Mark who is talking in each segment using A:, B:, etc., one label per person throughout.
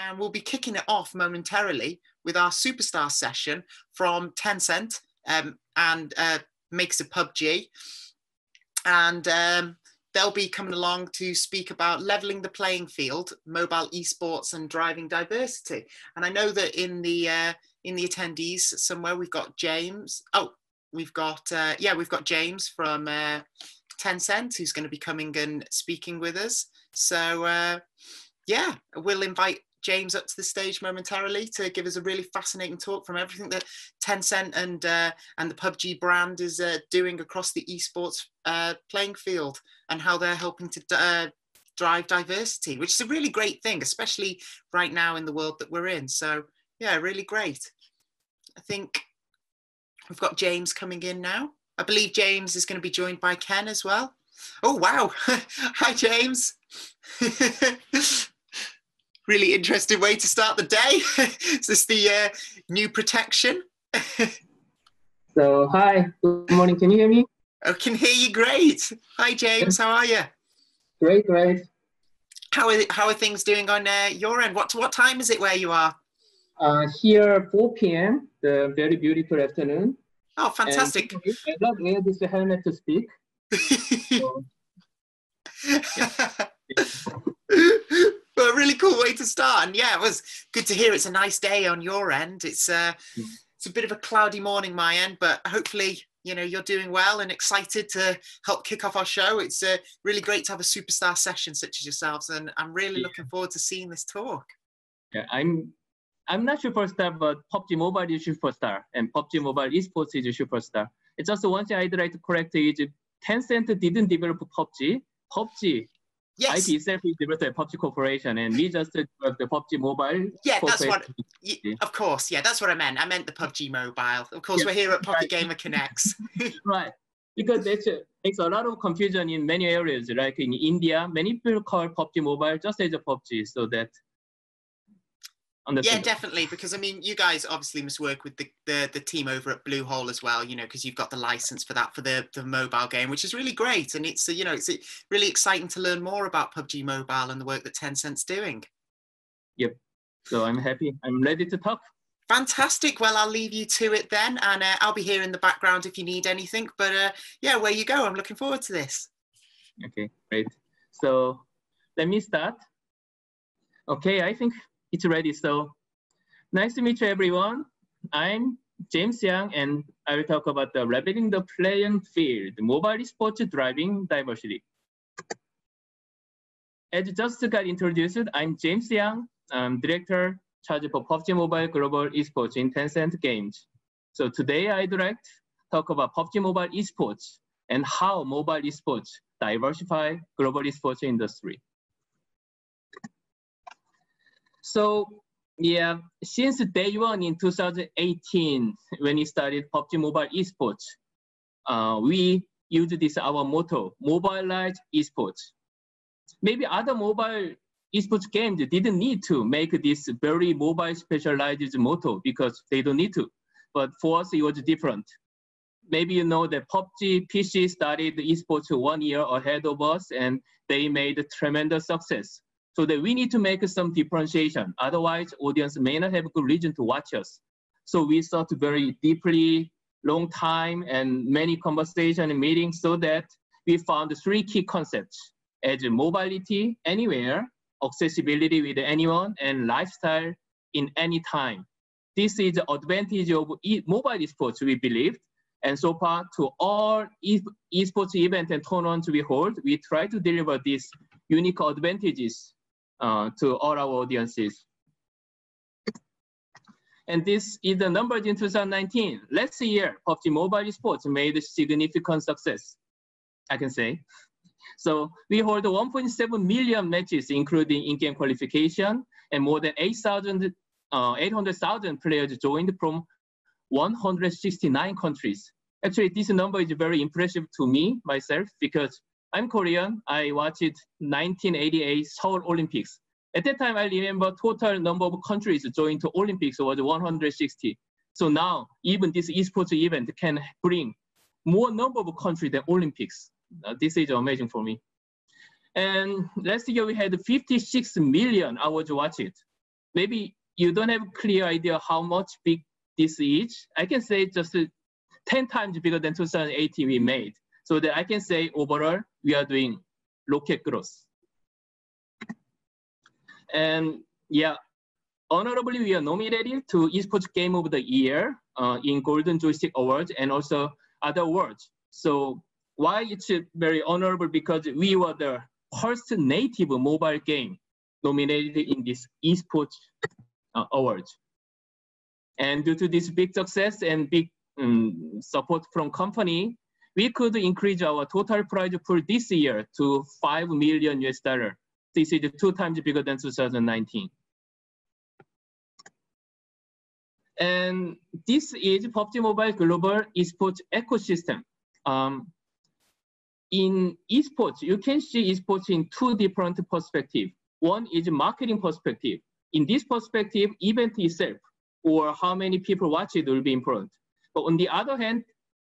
A: and we'll be kicking it off momentarily with our superstar session from Tencent and makers of PubG. And they'll be coming along to speak about leveling the playing field, mobile esports and driving diversity. And I know that in the attendees somewhere we've got James. Oh, we've got James from Tencent, who's going to be coming and speaking with us. So yeah, we'll invite James up to the stage momentarily to give us a really fascinating talk from everything that Tencent and the PubG brand is doing across the esports playing field, and how they're helping to drive diversity, which is a really great thing, especially right now in the world that we're in. So yeah, really great. I think we've got James coming in now. I believe James is going to be joined by Ken as well. Oh, wow. Hi, James. Really interesting way to start the day. Is this the new protection?
B: So, hi, good morning. Can you hear me?
A: I can hear you great. Hi, James. How are you?
B: Great, great.
A: How are things doing on your end? What time is it where you are?
B: Here, 4 p.m., the very beautiful afternoon.
A: Oh, fantastic.
B: And I love wearing this helmet to speak. So,
A: But a really cool way to start. And yeah, it was good to hear it's a nice day on your end. It's a bit of a cloudy morning my end, but hopefully, you know, you're doing well and excited to help kick off our show. It's really great to have a superstar session such as yourselves, and I'm really looking forward to seeing this talk.
B: Yeah, I'm not superstar, but PubG Mobile is superstar, and PubG Mobile Esports is a superstar. It's just one thing I'd like to correct is Tencent didn't develop PubG. PubG
A: Yes.
B: IP itself is developed by PubG Corporation, and we just developed the PubG Mobile.
A: Yeah, that's what. Of course, yeah, that's what I meant. I meant the PubG Mobile. Of course, we're here at Pocket Gamer Connects.
B: Right, because that makes a lot of confusion in many areas. Like in India, many people call PubG Mobile just as a PubG, so that.
A: Yeah, definitely, because I mean, you guys obviously must work with the team over at Bluehole as well, you know, because you've got the license for that for the mobile game, which is really great, and it's you know, it's really exciting to learn more about PubG Mobile and the work that Tencent's doing.
B: Yep. So I'm happy. I'm ready to talk.
A: Fantastic. Well, I'll leave you to it then, and I'll be here in the background if you need anything. But yeah, where you go, I'm looking forward to this.
B: Okay, great. So let me start. Okay, I think it's ready. So nice to meet you, everyone. I'm James Yang, and I will talk about the leveling the playing field, mobile sports driving diversity. As just got introduced, I'm James Yang. I'm director charged for PubG Mobile Global Esports in Tencent Games. So today I'd like to talk about PubG Mobile Esports and how mobile esports diversify global esports industry. So yeah, since day one in 2018, when we started PubG Mobile Esports, we used this our motto, mobilize esports. Maybe other mobile esports games didn't need to make this very mobile specialized motto because they don't need to. But for us, it was different. Maybe you know that PubG PC started esports 1 year ahead of us, and they made a tremendous success. So that we need to make some differentiation. Otherwise, audience may not have a good reason to watch us. So we thought very deeply, long time, and many conversations and meetings, so that we found 3 key concepts as mobility anywhere, accessibility with anyone, and lifestyle in any time. This is the advantage of mobile esports, we believe. And so far, to all esports events and tournaments we hold, we try to deliver these unique advantages to all our audiences. And this is the numbers in 2019. Last year, PubG Mobile Esports made a significant success, I can say. So we hold 1.7 million matches, including in-game qualification, and more than 800,000 players joined from 169 countries. Actually, this number is very impressive to me, myself, because I'm Korean. I watched 1988 Seoul Olympics. At that time, I remember total number of countries joined to Olympics was 160. So now, even this esports event can bring more number of countries than Olympics. This is amazing for me. And last year, we had 56 million hours watched. maybe you don't have a clear idea how much big this is. I can say just 10 times bigger than 2018 we made. So that I can say overall, we are doing rocket growth. And yeah, honorably, we are nominated to Esports Game of the Year in Golden Joystick Awards and also other awards. So why it's very honorable? Because we were the first native mobile game nominated in this Esports Awards. And due to this big success and big support from company, we could increase our total prize pool this year to $5 million. This is 2 times bigger than 2019. And this is PUBG Mobile Global Esports Ecosystem. In esports, you can see esports in 2 different perspectives. One is marketing perspective. In this perspective, event itself or how many people watch it will be important. But on the other hand,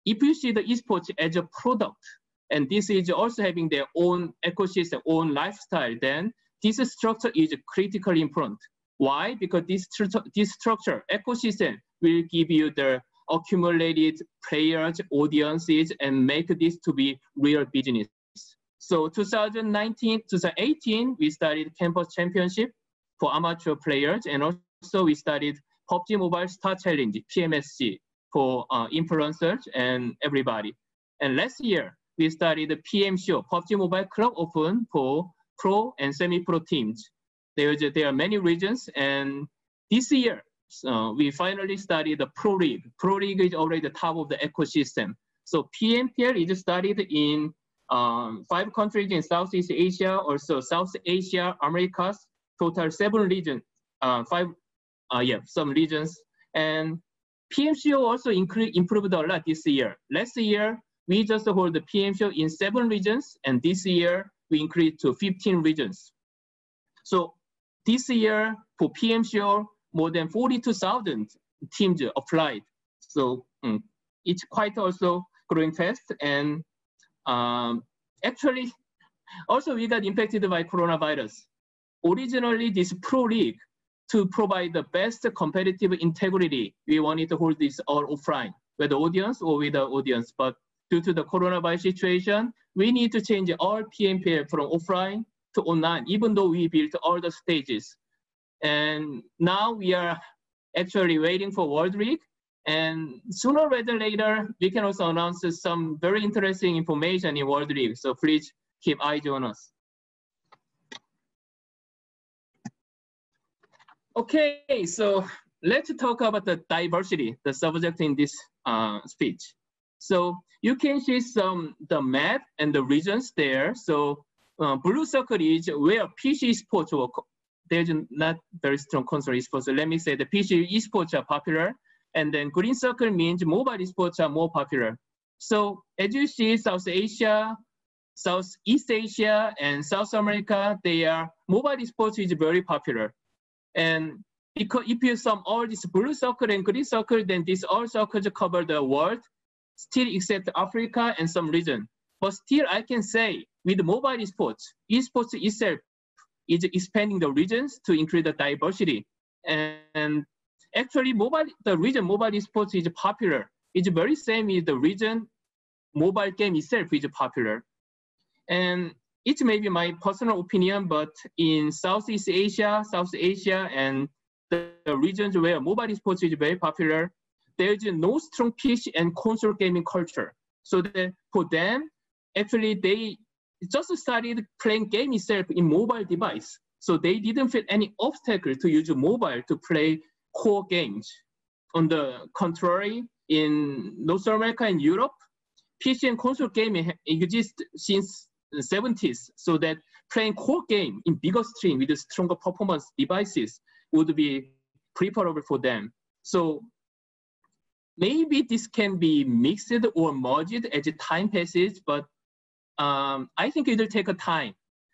B: if you see the esports as a product, and this is also having their own ecosystem, own lifestyle, then this structure is critically important. Why? Because this structure, ecosystem, will give you the accumulated players, audiences, and make this to be real business. So 2018, we started Campus Championship for amateur players, and also we started PUBG Mobile Star Challenge, PMSC, for influencers and everybody. And last year, we started the PM Show, PUBG Mobile Club Open for pro and semi-pro teams. There are many regions, and this year, we finally started the Pro League. Pro League is already the top of the ecosystem. So PMPL is started in 5 countries in Southeast Asia, also South Asia, Americas, total 7 regions, some regions. And PMCO also improved a lot this year. Last year, we just hold the PM show in 7 regions, and this year we increased to 15 regions. So this year for PM show, more than 42,000 teams applied. So it's quite also growing fast. And actually, also we got impacted by coronavirus. Originally, this Pro League, to provide the best competitive integrity, we wanted to hold this all offline, with the audience or without audience. But due to the coronavirus situation, we need to change all PMPL from offline to online, even though we built all the stages. And now we are actually waiting for World League. And sooner rather than later, we can also announce some very interesting information in World League. So please keep eyes on us. Okay, so let's talk about the diversity, the subject in this speech. So you can see the map and the regions there. So blue circle is where PC sports work. There's not very strong console esports. So let me say the PC esports are popular. And then green circle means mobile esports are more popular. So as you see, South Asia, Southeast Asia, and South America, mobile esports is very popular. And because if you sum all this blue circle and green circle, then these all circles cover the world, still except Africa and some region. But still, I can say with mobile esports itself is expanding the regions to increase the diversity. And actually, the region mobile esports is popular. It's very same as the region mobile game itself is popular. And it may be my personal opinion, but in Southeast Asia, South Asia, and the regions where mobile esports is very popular, there is no strong PC and console gaming culture. So that for them, actually, they just started playing game itself in mobile device. So they didn't feel any obstacle to use mobile to play core games. On the contrary, in North America and Europe, PC and console gaming exist since the 70s, so that playing core game in bigger screen with stronger performance devices would be preferable for them. So maybe this can be mixed or merged as time passes, but I think it will take a time.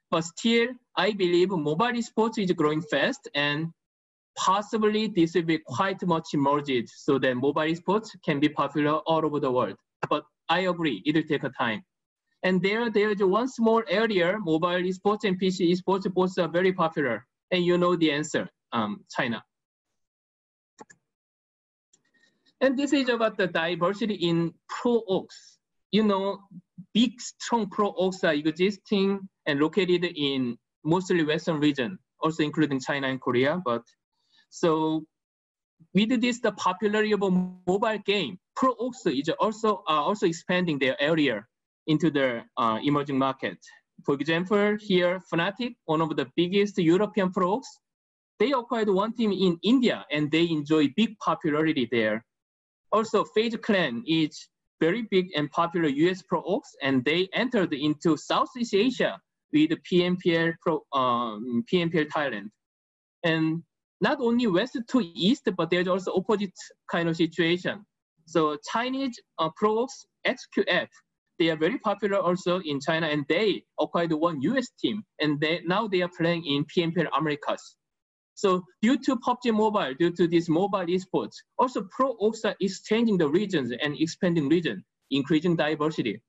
B: But still, I believe mobile esports is growing fast, and possibly this will be quite much merged so that mobile esports can be popular all over the world. But I agree, it will take a time. And there is one small area, mobile esports and PC esports both are very popular. And you know the answer. China. And this is about the diversity in pro orgs. You know, big, strong pro orgs are existing and located in mostly Western region, also including China and Korea. But so with this, the popularity of a mobile game, pro orgs is also expanding their area into the emerging market. For example, here, Fnatic, one of the biggest European pro orgs, they acquired one team in India and they enjoy big popularity there. Also, FaZe Clan is very big and popular US pro orgs, and they entered into Southeast Asia with the PMPL Thailand. And not only west to east, but there's also opposite kind of situation. So Chinese pro orgs, XQF, they are very popular also in China, and they acquired one US team, and now they are playing in PMPL Americas. So due to PUBG Mobile, due to this mobile esports, also pro orgs are exchanging the regions and expanding region, increasing diversity.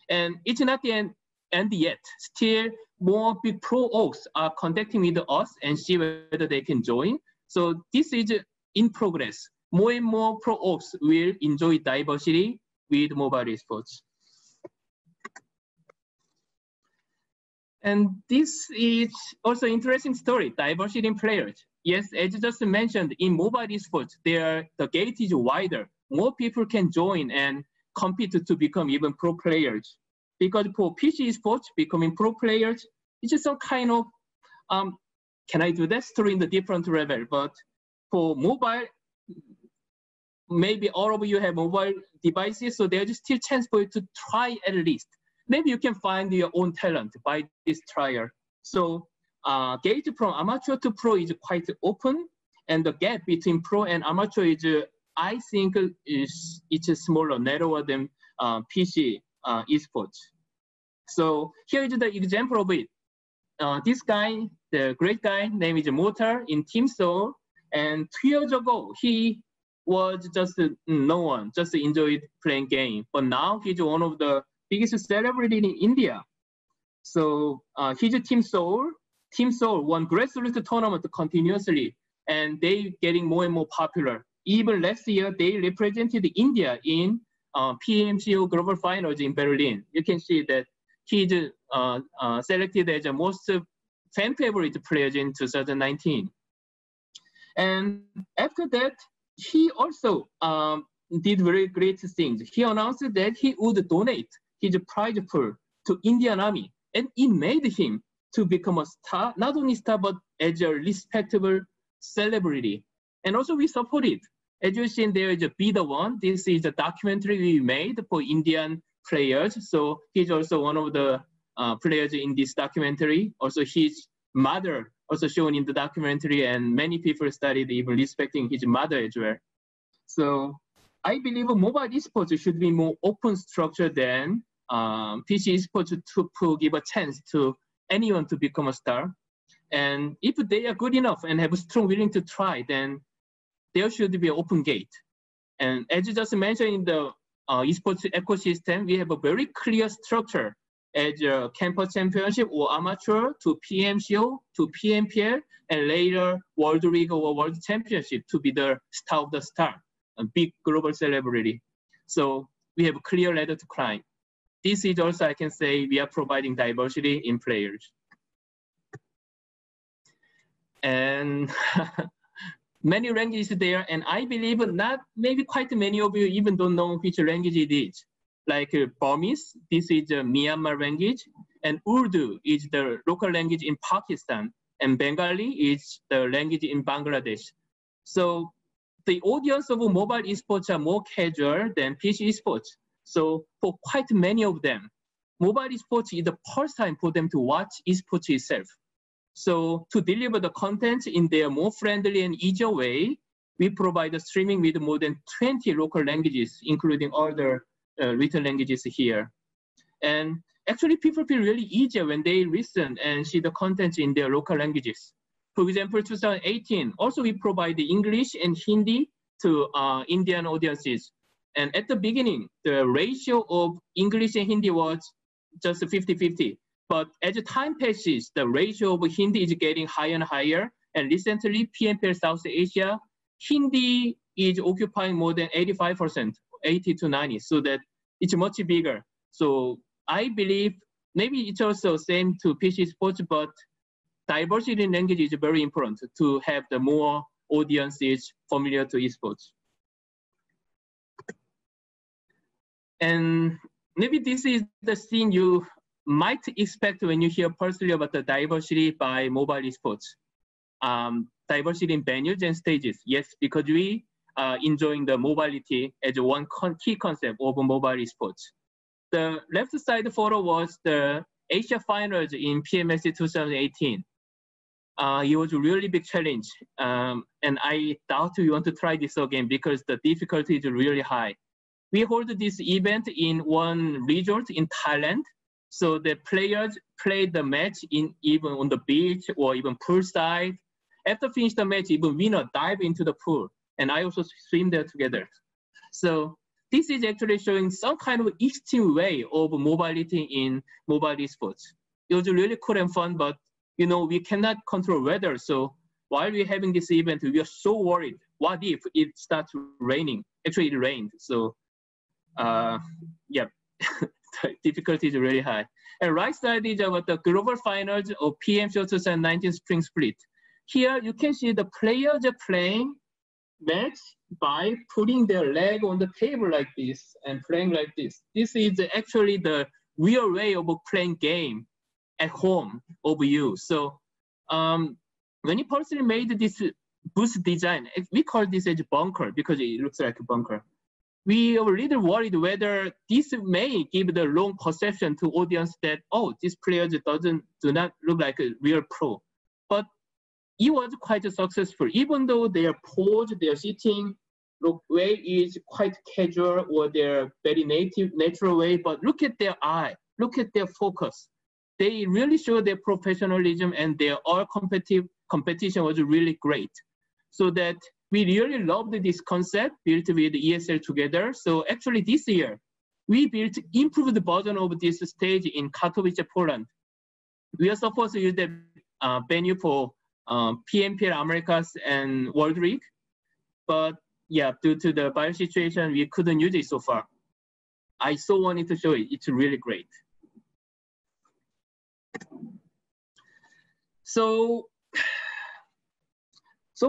B: And it's not the end yet. Still, more big pro orgs are contacting with us and see whether they can join. So this is in progress. More and more pro orgs will enjoy diversity with mobile esports. And this is also interesting story, diversity in players. Yes, as just mentioned, in mobile esports, the gate is wider. More people can join and compete to become even pro players. Because for PC esports, becoming pro players, it's just some kind of, can I do that story in the different level? But for mobile, maybe all of you have mobile devices, so there's still chance for you to try at least. Maybe you can find your own talent by this trial. So gate from amateur to pro is quite open, and the gap between pro and amateur is, I think, it's smaller, narrower than PC esports. So here is the example of it. This guy, the great guy, name is Motor in Team Soul, and 2 years ago he was just no one, just enjoyed playing game. But now he's one of the biggest celebrity in India. So his Team Soul won grassroots tournament continuously, and they getting more and more popular. Even last year, they represented India in PMCO Global Finals in Berlin. You can see that he's selected as the most fan favorite player in 2019. And after that, he also did very great things. He announced that he would donate his prize pool to Indian Army, and it made him to become a star, not only star, but as a respectable celebrity. And also we support it. As you see, there is a Be The One. This is a documentary we made for Indian players. So he's also one of the players in this documentary. Also his mother also shown in the documentary, and many people started even respecting his mother as well. So I believe mobile esports should be more open structure than PC esports to give a chance to anyone to become a star. And if they are good enough and have a strong willing to try, then there should be an open gate. And as you just mentioned, in the esports ecosystem, we have a very clear structure as a campus championship or amateur to PMCO to PMPL, and later World League or World Championship to be the star of the star, a big global celebrity. So we have a clear ladder to climb. This is also, I can say, we are providing diversity in players. And many languages there, and I believe not, maybe quite many of you even don't know which language it is. Like Burmese, this is a Myanmar language, and Urdu is the local language in Pakistan, and Bengali is the language in Bangladesh. So the audience of mobile esports are more casual than PC esports. So for quite many of them, mobile esports is the first time for them to watch esports itself. So to deliver the content in their more friendly and easier way, we provide the streaming with more than 20 local languages, including other written languages here. And actually people feel really easier when they listen and see the content in their local languages. For example, 2018, also we provide the English and Hindi to Indian audiences. And at the beginning, the ratio of English and Hindi was just 50-50. But as time passes, the ratio of Hindi is getting higher and higher. And recently, PMPL South Asia, Hindi is occupying more than 85%, 80 to 90, so that it's much bigger. So I believe maybe it's also same to PC sports, but diversity in language is very important to have the more audiences familiar to esports. And maybe this is the thing you might expect when you hear personally about the diversity by mobile esports. Diversity in venues and stages. Yes, because we are enjoying the mobility as one key concept of mobile esports. The left side photo was the Asia Finals in PMSC 2018. It was a really big challenge. And I doubt you want to try this again because the difficulty is really high. We hold this event in one resort in Thailand. So the players played the match even on the beach or even poolside. After finish the match, even winner dive into the pool. And I also swim there together. So this is actually showing some kind of extreme way of mobility in mobile esports. It was really cool and fun, but you know, we cannot control weather. So while we're having this event, we are so worried. What if it starts raining? Actually, it rained. So yeah, the difficulty is really high. And right side is about the global finals of PM Show 2019 Spring Split. Here you can see the players are playing match by putting their leg on the table like this and playing like this. This is actually the real way of playing game at home of you. So when you personally made this booth design, we call this as bunker because it looks like a bunker. We are a little worried whether this may give the wrong perception to audience that, oh, this player do not look like a real pro. But it was quite successful, even though their pose, their sitting way is quite casual or their very natural way, but look at their eye, look at their focus. They really show their professionalism and their all competition was really great. So that we really loved this concept built with ESL together. So actually this year, we built improved version of this stage in Katowice, Poland. We are supposed to use the venue for PMPL Americas and World League. But yeah, due to the bio situation, we couldn't use it so far. I so wanted to show it. It's really great. So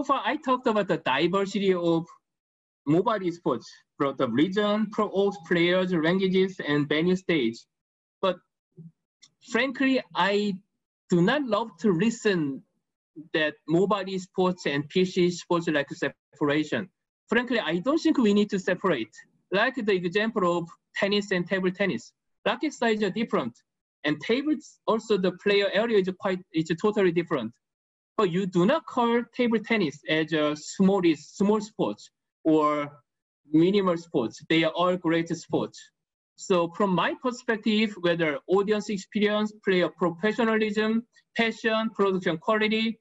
B: far, I talked about the diversity of mobile esports, from the region, pro ops, players, languages, and venue stage. But frankly, I do not love to listen that mobile esports and PC sports like separation. Frankly, I don't think we need to separate. Like the example of tennis and table tennis. Racket size are different. And tables, also the player area is totally different. But you do not call table tennis as a small sports or minimal sports. They are all great sports. So from my perspective, whether audience experience, player professionalism, passion, production quality,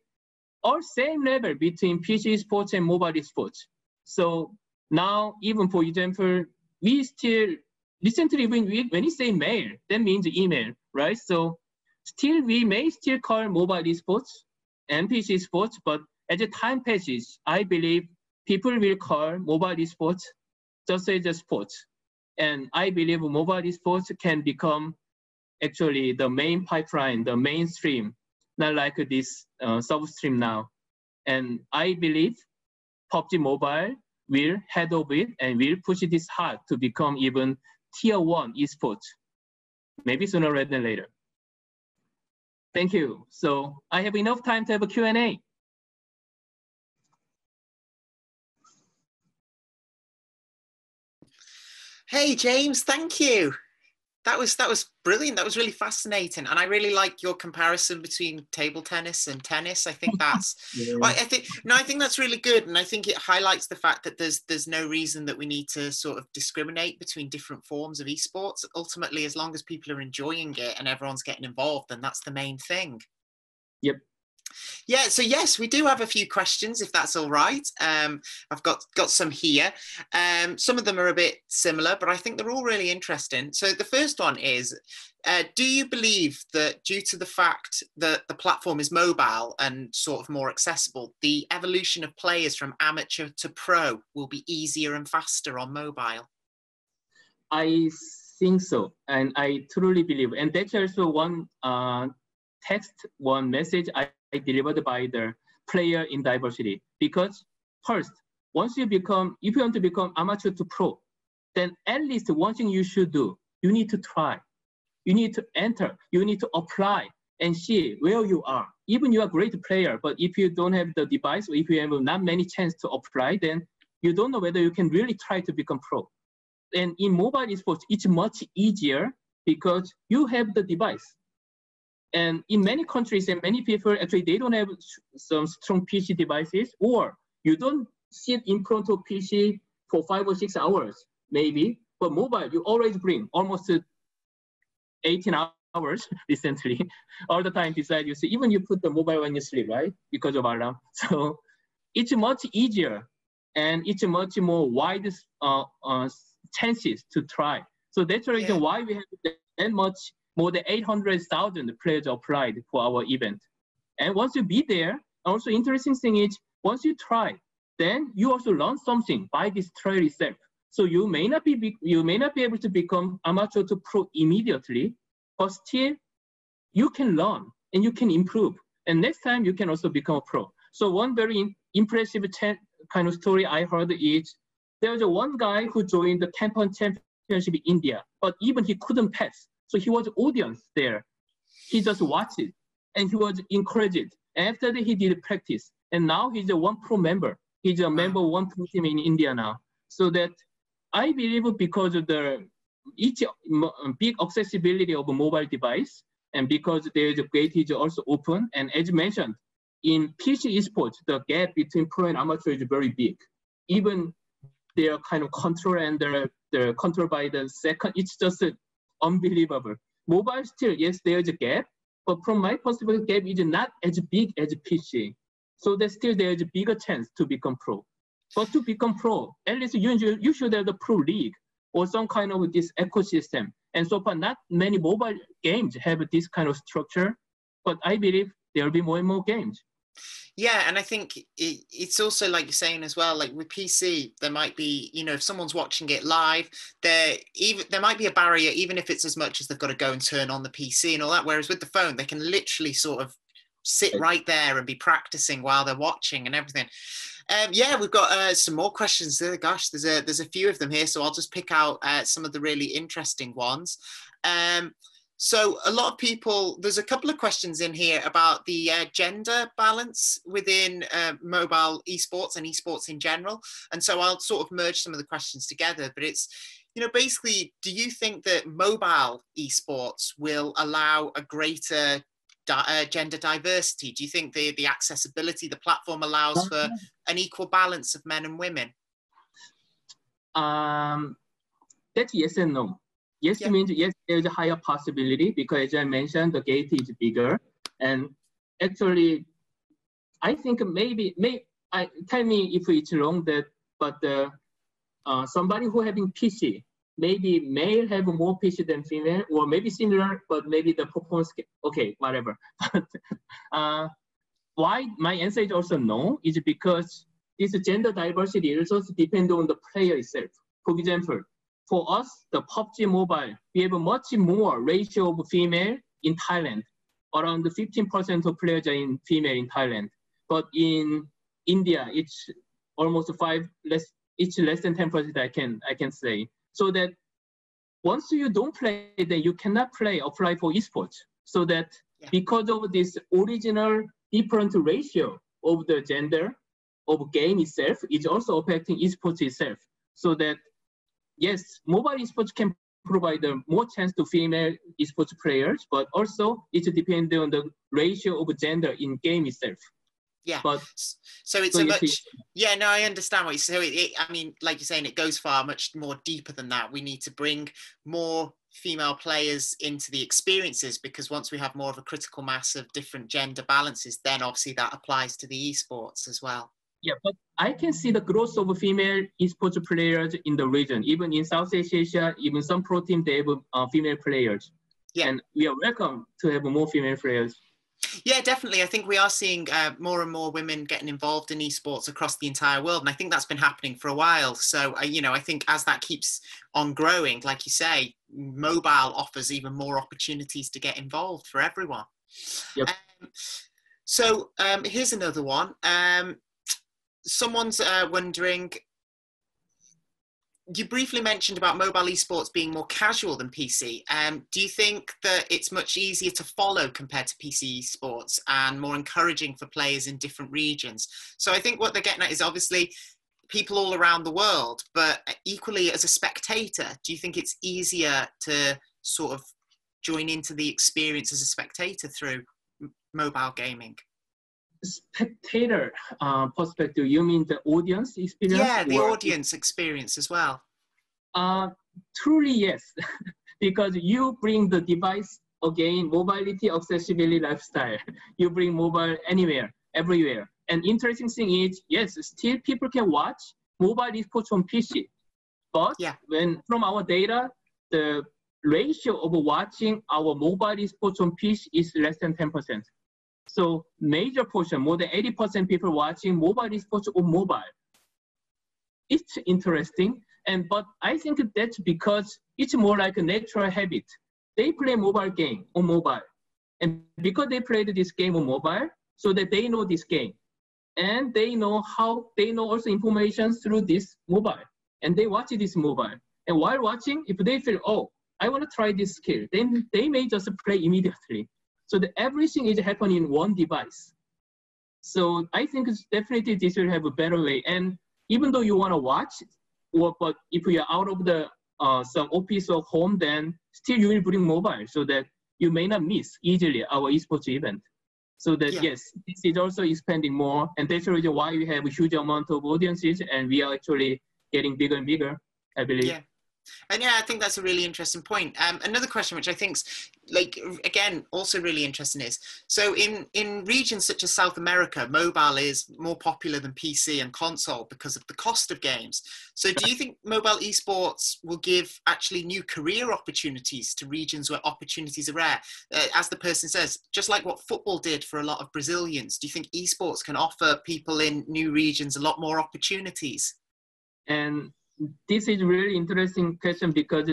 B: all same level between PC sports and mobile sports. So now, even for example, we still, recently when you say mail, that means email, right? So still we may still call mobile sports and PC sports, but as the time passes, I believe people will call mobile sports just as a sport. And I believe mobile sports can become actually the main pipeline, the mainstream, not like this substream now. And I believe PUBG Mobile will head of it and will push this hard to become even tier 1 esports, maybe sooner rather than later. Thank you. So I have enough time to have a Q&A.
A: Hey, James, thank you. That was brilliant. That was really fascinating, and I really like your comparison between table tennis and tennis. I think that's, yeah. I think that's really good, and I think it highlights the fact that there's no reason that we need to sort of discriminate between different forms of esports. Ultimately, as long as people are enjoying it and everyone's getting involved, then that's the main thing.
B: Yep.
A: Yeah, so yes, we do have a few questions, if that's all right. I've got some here. Some of them are a bit similar, but I think they're all really interesting. So the first one is, do you believe that due to the fact that the platform is mobile and sort of more accessible, the evolution of players from amateur to pro will be easier and faster on mobile?
B: I think so, and I truly believe. And that's also one one message I delivered by the player in diversity. Because first, if you want to become amateur to pro, then at least one thing you should do, you need to try. You need to enter, you need to apply and see where you are. Even you are a great player, but if you don't have the device, or if you have not many chance to apply, then you don't know whether you can really try to become pro. And in mobile esports, it's much easier because you have the device. And in many countries and many people, actually, they don't have some strong PC devices, or you don't sit in front of PC for 5 or 6 hours, maybe. But mobile, you always bring almost 18 hours recently, all the time beside you. So even you put the mobile when you sleep, right? Because of alarm. So it's much easier, and it's a much more wide chances to try. So that's the reason why we have that much, more than 800,000 players applied for our event. And once you be there, also interesting thing is, once you try, then you also learn something by this trial itself. So you may not be able to become amateur to pro immediately, but still you can learn and you can improve. And next time you can also become a pro. So one very impressive kind of story I heard is, there was one guy who joined the campaign championship in India, but even he couldn't pass. So he was audience there. He just watched it and he was encouraged. After that, he did practice. And now he's a one pro member. He's a member of one pro team in India now. So that I believe because of the big accessibility of a mobile device, and because there is a gate is also open. And as mentioned, in PC esports, the gap between pro and amateur is very big. Even their kind of control and they're controlled by the second, it's just unbelievable. Mobile still, yes, there's a gap, but from my perspective, gap is not as big as PC. So that still there's a bigger chance to become pro. But to become pro, at least you should have the pro league or some kind of this ecosystem. And so far, not many mobile games have this kind of structure, but I believe there will be more and more games.
A: Yeah, and I think it's also like you're saying as well, like with PC, there might be, you know, if someone's watching it live, there might be a barrier, even if it's as much as they've got to go and turn on the PC and all that. Whereas with the phone, they can literally sort of sit right there and be practicing while they're watching and everything. Yeah, we've got some more questions there. Gosh, there's a few of them here, so I'll just pick out some of the really interesting ones. So a lot of people, there's a couple of questions in here about the gender balance within mobile esports and esports in general. And so I'll sort of merge some of the questions together, but it's, you know, basically, do you think that mobile esports will allow a greater gender diversity? Do you think the accessibility, the platform allows for an equal balance of men and women?
B: That's yes and no. Yes, means yes, there's a higher possibility because as I mentioned, the gate is bigger. And actually, I think tell me if it's wrong but somebody who having PC, maybe male have more PC than female, or maybe similar, but maybe the performance, okay, whatever. Why my answer is also no, is because this gender diversity also depends on the player itself. For example, for us, the PubG Mobile, we have a much more ratio of female in Thailand. Around 15% of players are female in Thailand. But in India, it's almost it's less than 10%, I can say. So that once you don't play, then you cannot apply for esports. So that because of this original different ratio of the gender of game itself, it's also affecting esports itself. So that yes, mobile esports can provide more chance to female esports players, but also it depends on the ratio of gender in game itself.
A: Yeah, but so it's yeah, no, I understand what you're saying. I mean, like you're saying, it goes much more deeper than that. We need to bring more female players into the experiences, because once we have more of a critical mass of different gender balances, then obviously that applies to the esports as well.
B: Yeah, but I can see the growth of female esports players in the region. Even in Southeast Asia, even some pro teams, they have female players. Yeah. And we are welcome to have more female players.
A: Yeah, definitely. I think we are seeing more and more women getting involved in esports across the entire world. And I think that's been happening for a while. So, you know, I think as that keeps on growing, like you say, mobile offers even more opportunities to get involved for everyone.
B: Yep.
A: So here's another one. Someone's wondering, you briefly mentioned about mobile esports being more casual than PC. Do you think that it's much easier to follow compared to PC esports and more encouraging for players in different regions? So I think what they're getting at is obviously people all around the world, but equally as a spectator, do you think it's easier to sort of join into the experience as a spectator through mobile gaming?
B: Spectator perspective, you mean the audience experience?
A: Yeah, the audience experience as well.
B: Truly, yes. Because you bring the device, again, mobility, accessibility, lifestyle. You bring mobile anywhere, everywhere. And interesting thing is, yes, still people can watch mobile esports on PC. But when from our data, the ratio of watching our mobile esports on PC is less than 10%. So major portion, more than 80% people watching mobile esports on mobile. It's interesting, but I think that's because it's more like a natural habit. They play mobile game on mobile, and because they played this game on mobile, so that they know this game, and they know also information through this mobile, and they watch this mobile. And while watching, if they feel, oh, I want to try this skill, then they may just play immediately. So that everything is happening in one device. So I think it's definitely this will have a better way. And even though you want to watch, but if you are out of the some office or home, then still you will bring mobile so that you may not miss easily our esports event. So that yes, this is also expanding more, and that's the reason why we have a huge amount of audiences, and we are actually getting bigger and bigger, I believe.
A: Yeah. And yeah, I think that's a really interesting point. Another question, which I think's like, again, also really interesting is, so in regions such as South America, mobile is more popular than PC and console because of the cost of games. So do you think mobile esports will give actually new career opportunities to regions where opportunities are rare? As the person says, just like what football did for a lot of Brazilians, do you think esports can offer people in new regions a lot more opportunities?
B: And this is a really interesting question because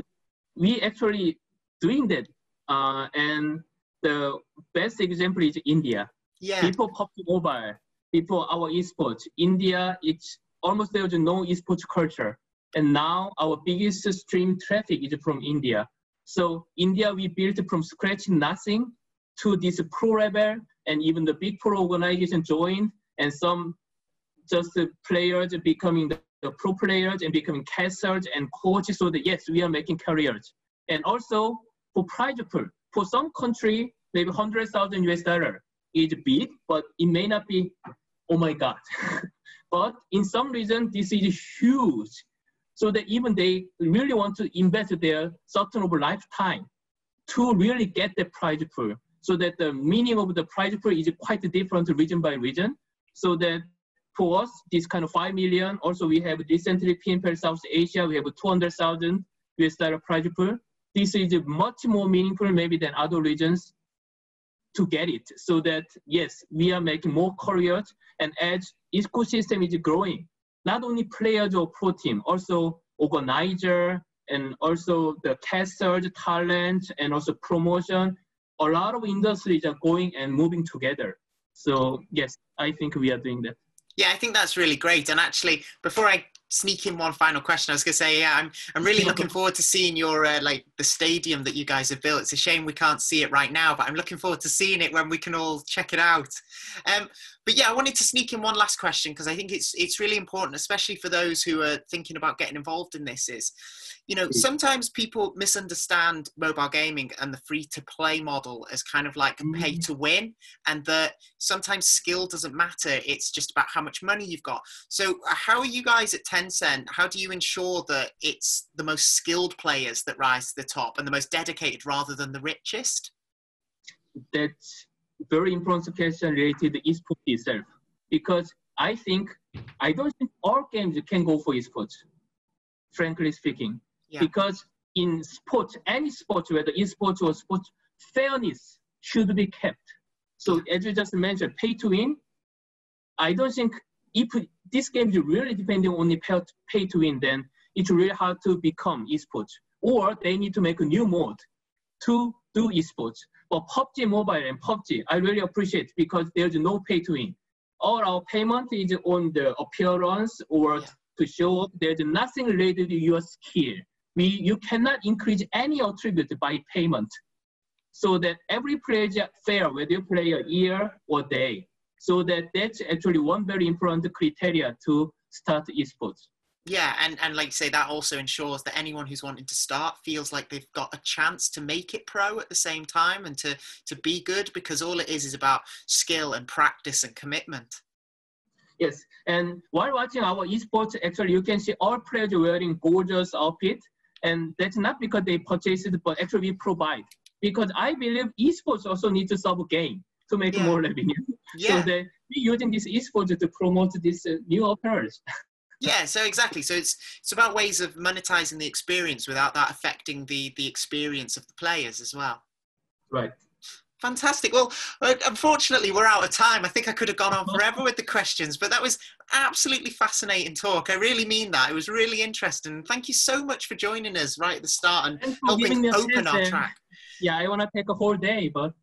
B: we actually doing that. And the best example is India. Yeah. People PubG Mobile, people our esports. India, it's almost there's no esports culture. And now our biggest stream traffic is from India. So India, we built from scratch nothing to this pro level, and even the big pro organization joined, and some just the players becoming the pro players and becoming casters and coaches, so that yes, we are making careers. And also for prize pool, for some country, maybe $100,000 is big, but it may not be, oh my God. But in some reason, this is huge. So that even they really want to invest their certain of lifetime to really get the prize pool. So that the meaning of the prize pool is quite different region by region. So that for us, this kind of 5 million, also we have recently PNPL South Asia, we have $200,000 prize pool. This is much more meaningful maybe than other regions to get it. So that, yes, we are making more careers, and as ecosystem is growing, not only players or pro team, also organizer, and also the casters, talent, and also promotion. A lot of industries are going and moving together. So yes, I think we are doing that.
A: Yeah, I think that's really great. And actually, before I sneak in one final question, I was going to say, yeah, I'm really looking forward to seeing your like the stadium that you guys have built. It's a shame we can't see it right now, but I'm looking forward to seeing it when we can all check it out. But yeah, I wanted to sneak in one last question because I think it's really important, especially for those who are thinking about getting involved in this. Is You know, sometimes people misunderstand mobile gaming and the free-to-play model as kind of like pay-to-win, and that sometimes skill doesn't matter. It's just about how much money you've got. So how are you guys at Tencent? How do you ensure that it's the most skilled players that rise to the top and the most dedicated rather than the richest?
B: That's very important question related to esports itself, because I don't think all games can go for esports, frankly speaking. Yeah. Because in sports, any sport, whether esports or sports, fairness should be kept. So as you just mentioned, pay to win, I don't think if this game is really depending on the pay to win, then it's really hard to become esports. Or they need to make a new mode to do esports. But PubG Mobile and PubG, I really appreciate because there's no pay to win. All our payment is on the appearance or to show up. There's nothing related to your skill. You cannot increase any attribute by payment. So that every player is fair, whether you play a year or day. So that's actually one very important criteria to start esports.
A: Yeah, and like you say, that also ensures that anyone who's wanting to start feels like they've got a chance to make it pro at the same time and to be good, because all it is about skill and practice and commitment.
B: Yes, and while watching our esports, actually you can see all players wearing gorgeous outfit, and that's not because they purchase it, but actually we provide. Because I believe esports also need to solve a game to make more revenue. Yeah. So we're using this esports to promote this new apparels.
A: Yeah, so exactly. So it's about ways of monetizing the experience without that affecting the experience of the players as well.
B: Right.
A: Fantastic. Well, unfortunately, we're out of time. I think I could have gone on forever with the questions, but that was absolutely fascinating talk. I really mean that. It was really interesting. Thank you so much for joining us right at the start and helping open our track.
B: Yeah, I want to take a whole day, but...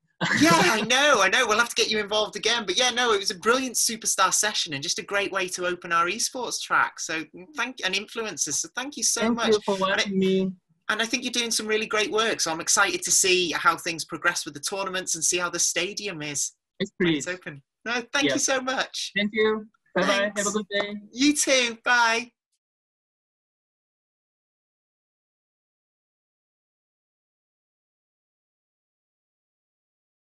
A: Yeah, I know. We'll have to get you involved again. But yeah, no, it was a brilliant superstar session and just a great way to open our esports track. So and influencers. So thank you so much.
B: Thank you for having me.
A: And I think you're doing some really great work. So I'm excited to see how things progress with the tournaments and see how the stadium is.
B: It's
A: open. No, thank you so much.
B: Thank you. Bye-bye. Have a good day.
A: You too. Bye.